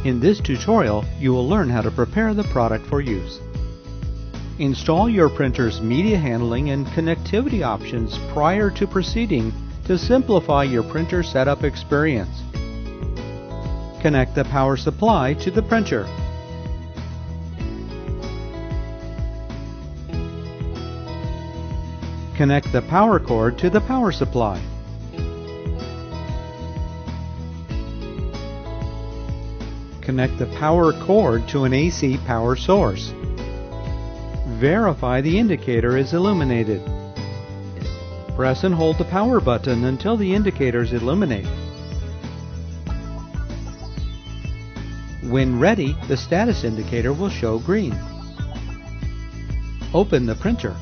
In this tutorial, you will learn how to prepare the product for use. Install your printer's media handling and connectivity options prior to proceeding to simplify your printer setup experience. Connect the power supply to the printer. Connect the power cord to the power supply. Connect the power cord to an AC power source. Verify the indicator is illuminated. Press and hold the power button until the indicators illuminate. When ready, the status indicator will show green. Open the printer.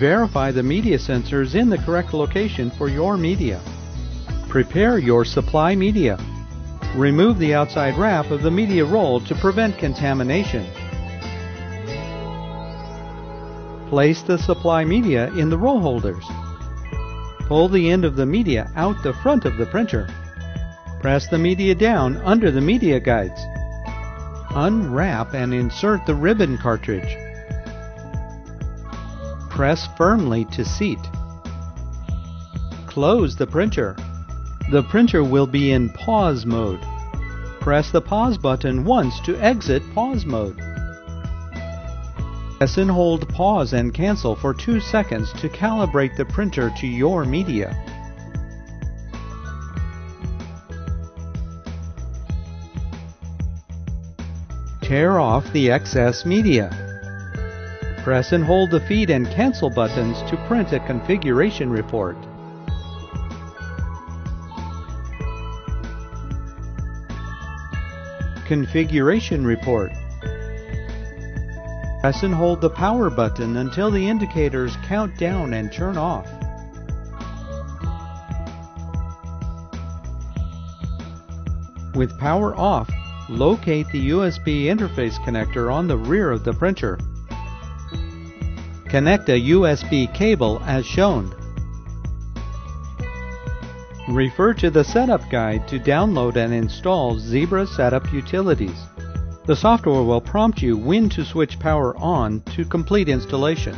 Verify the media sensors in the correct location for your media. Prepare your supply media. Remove the outside wrap of the media roll to prevent contamination. Place the supply media in the roll holders. Pull the end of the media out the front of the printer. Press the media down under the media guides. Unwrap and insert the ribbon cartridge. Press firmly to seat. Close the printer. The printer will be in pause mode. Press the pause button once to exit pause mode. Press and hold pause and cancel for 2 seconds to calibrate the printer to your media. Tear off the excess media. Press and hold the feed and cancel buttons to print a configuration report. Configuration report. Press and hold the power button until the indicators count down and turn off. With power off, locate the USB interface connector on the rear of the printer. Connect a USB cable as shown. Refer to the setup guide to download and install Zebra setup utilities. The software will prompt you when to switch power on to complete installation.